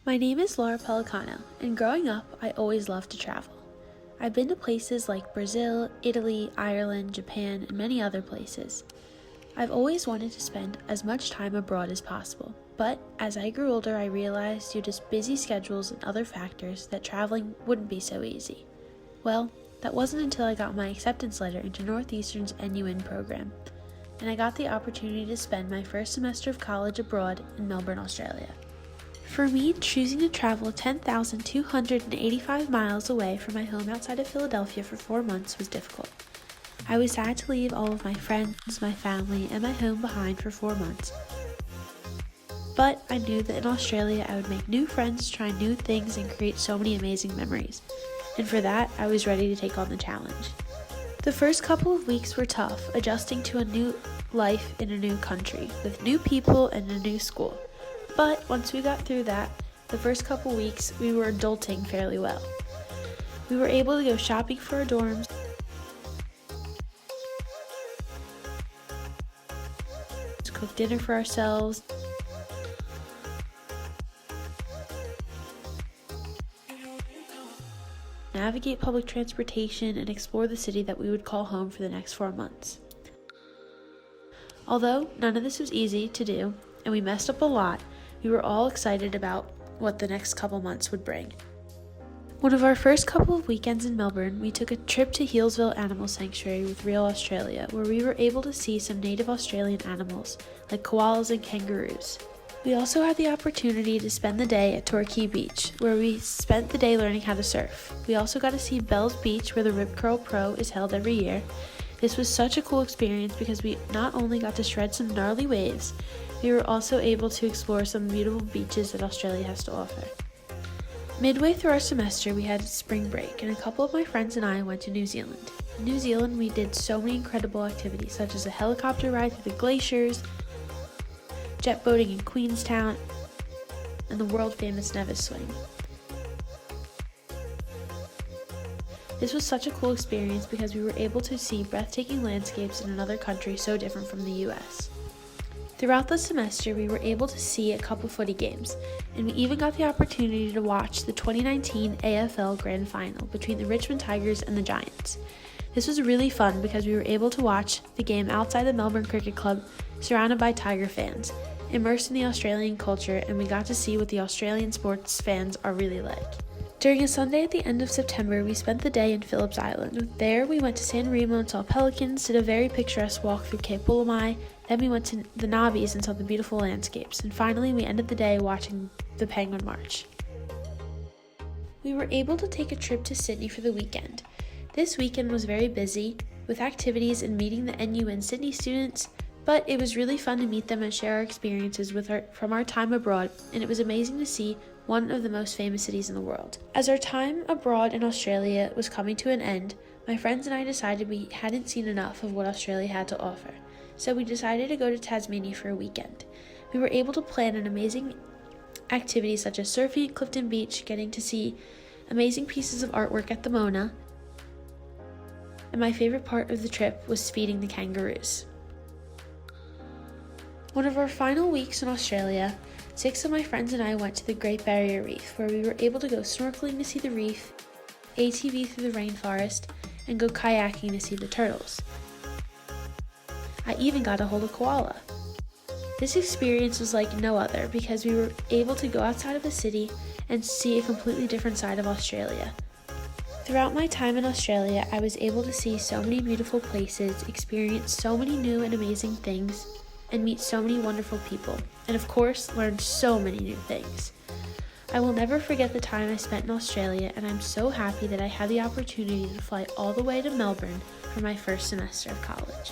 My name is Laura Pellicano, and growing up, I always loved to travel. I've been to places like Brazil, Italy, Ireland, Japan, and many other places. I've always wanted to spend as much time abroad as possible, but as I grew older, I realized due to busy schedules and other factors that traveling wouldn't be so easy. Well, that wasn't until I got my acceptance letter into Northeastern's NUin program, and I got the opportunity to spend my first semester of college abroad in Melbourne, Australia. For me, choosing to travel 10,285 miles away from my home outside of Philadelphia for 4 months was difficult. I was sad to leave all of my friends, my family, and my home behind for 4 months. But I knew that in Australia I would make new friends, try new things, and create so many amazing memories. And for that, I was ready to take on the challenge. The first couple of weeks were tough, adjusting to a new life in a new country, with new people and a new school. But once we got through that, the first couple weeks, we were adulting fairly well. We were able to go shopping for our dorms, cook dinner for ourselves, navigate public transportation, and explore the city that we would call home for the next 4 months. Although none of this was easy to do, and we messed up a lot, we were all excited about what the next couple months would bring. One of our first couple of weekends in Melbourne, we took a trip to Healesville Animal Sanctuary with Real Australia, where we were able to see some native Australian animals, like koalas and kangaroos. We also had the opportunity to spend the day at Torquay Beach, where we spent the day learning how to surf. We also got to see Bell's Beach, where the Rip Curl Pro is held every year. This was such a cool experience because we not only got to shred some gnarly waves, we were also able to explore some beautiful beaches that Australia has to offer. Midway through our semester, we had spring break, and a couple of my friends and I went to New Zealand. In New Zealand, we did so many incredible activities, such as a helicopter ride through the glaciers, jet boating in Queenstown, and the world-famous Nevis swing. This was such a cool experience because we were able to see breathtaking landscapes in another country so different from the US. Throughout the semester, we were able to see a couple footy games, and we even got the opportunity to watch the 2019 AFL Grand Final between the Richmond Tigers and the Giants. This was really fun because we were able to watch the game outside the Melbourne Cricket Club, surrounded by Tiger fans, immersed in the Australian culture, and we got to see what the Australian sports fans are really like. During a Sunday at the end of September, we spent the day in Phillips Island. There, we went to San Remo and saw pelicans, did a very picturesque walk through Cape Bullimai, then we went to the Nobbies and saw the beautiful landscapes, and finally we ended the day watching the Penguin March. We were able to take a trip to Sydney for the weekend. This weekend was very busy, with activities and meeting the NUin Sydney students, but it was really fun to meet them and share our experiences from our time abroad, and it was amazing to see one of the most famous cities in the world. As our time abroad in Australia was coming to an end, my friends and I decided we hadn't seen enough of what Australia had to offer, so we decided to go to Tasmania for a weekend. We were able to plan an amazing activities such as surfing at Clifton Beach, getting to see amazing pieces of artwork at the Mona, and my favorite part of the trip was feeding the kangaroos. One of our final weeks in Australia, 6 of my friends and I went to the Great Barrier Reef, where we were able to go snorkeling to see the reef, ATV through the rainforest, and go kayaking to see the turtles. I even got to hold a koala. This experience was like no other because we were able to go outside of the city and see a completely different side of Australia. Throughout my time in Australia, I was able to see so many beautiful places, experience so many new and amazing things, and meet so many wonderful people, and of course, learn so many new things. I will never forget the time I spent in Australia, and I'm so happy that I had the opportunity to fly all the way to Melbourne for my first semester of college.